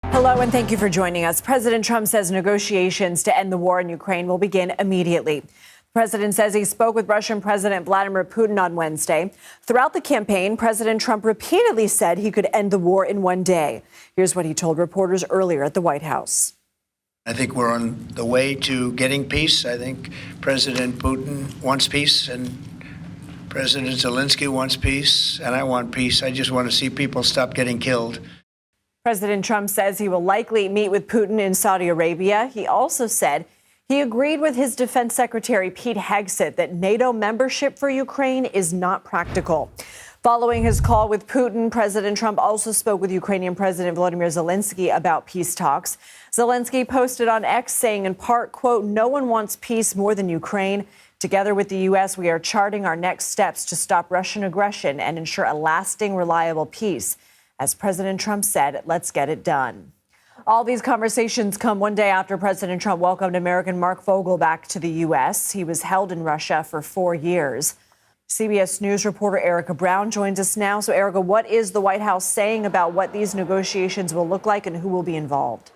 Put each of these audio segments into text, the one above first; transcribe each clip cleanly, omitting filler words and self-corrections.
Hello, and thank you for joining us. President Trump says negotiations to end the war in Ukraine will begin immediately. The president says he spoke with Russian President Vladimir Putin on Wednesday. Throughout the campaign, President Trump repeatedly said he could end the war in one day. Here's what he told reporters earlier at the White House. I think we're on the way to getting peace. I think President Putin wants peace, and President Zelensky wants peace, and I want peace. I just want to see people stop getting killed. President Trump says he will likely meet with Putin in Saudi Arabia. He also said he agreed with his Defense Secretary Pete Hegseth that NATO membership for Ukraine is not practical. Following his call with Putin, President Trump also spoke with Ukrainian President Volodymyr Zelensky about peace talks. Zelensky posted on X saying in part, quote, "No one wants peace more than Ukraine. Together with the U.S., we are charting our next steps to stop Russian aggression and ensure a lasting, reliable peace." As President Trump said, let's get it done. All these conversations come one day after President Trump welcomed American Mark Vogel back to the U.S. He was held in Russia for 4 years. CBS News reporter Erica Brown joins us now. So, Erica, what is the White House saying about what these negotiations will look like and who will be involved?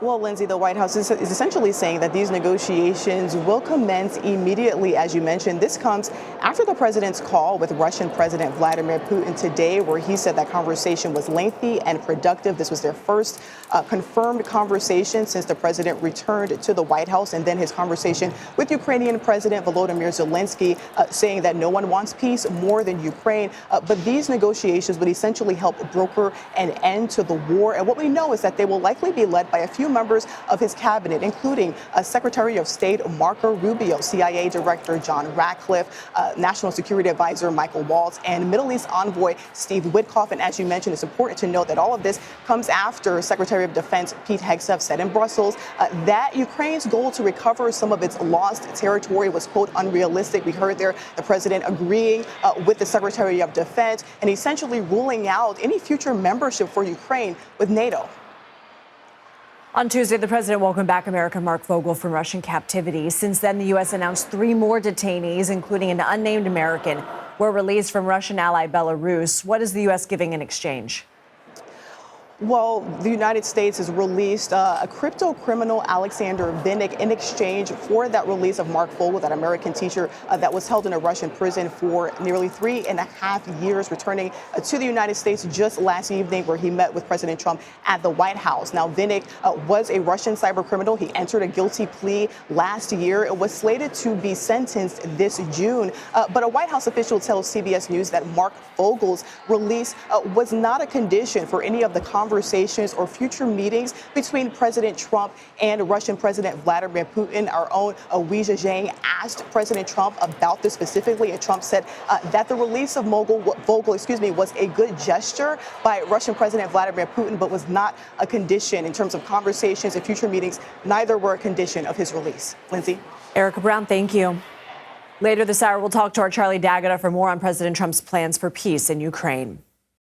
Well, Lindsay, the White House is essentially saying that these negotiations will commence immediately, as you mentioned. This comes after the president's call with Russian President Vladimir Putin today, where he said that conversation was lengthy and productive. This was their first confirmed conversation since the president returned to the White House, and then his conversation with Ukrainian President Volodymyr Zelensky, saying that no one wants peace more than Ukraine. But these negotiations would essentially help broker an end to the war. And what we know is that they will likely be led by a few members of his cabinet, including Secretary of State Marco Rubio, CIA Director John Ratcliffe, National Security Advisor Michael Waltz, and Middle East Envoy Steve Witkoff. And as you mentioned, it's important to note that all of this comes after Secretary of Defense Pete Hegseth said in Brussels that Ukraine's goal to recover some of its lost territory was, quote, unrealistic. We heard there the president agreeing with the Secretary of Defense and essentially ruling out any future membership for Ukraine with NATO. On Tuesday, the president welcomed back American Mark Vogel from Russian captivity. Since then, the U.S. announced 3 more detainees, including an unnamed American, were released from Russian ally Belarus. What is the U.S. giving in exchange? Well, the United States has released a crypto criminal, Alexander Vinnik, in exchange for that release of Mark Vogel, that American teacher that was held in a Russian prison for nearly 3.5 years, returning to the United States just last evening, where he met with President Trump at the White House. Now, Vinnik was a Russian cyber criminal. He entered a guilty plea last year. It was slated to be sentenced this June. But a White House official tells CBS News that Mark Vogel's release was not a condition for any of the conversations or future meetings between President Trump and Russian President Vladimir Putin. Our own Weijia Zhang asked President Trump about this specifically, and Trump said that the release of Vogel, was a good gesture by Russian President Vladimir Putin, but was not a condition in terms of conversations and future meetings. Neither were a condition of his release. Lindsay. Erica Brown, thank you. Later this hour, we'll talk to our Charlie D'Agata for more on President Trump's plans for peace in Ukraine.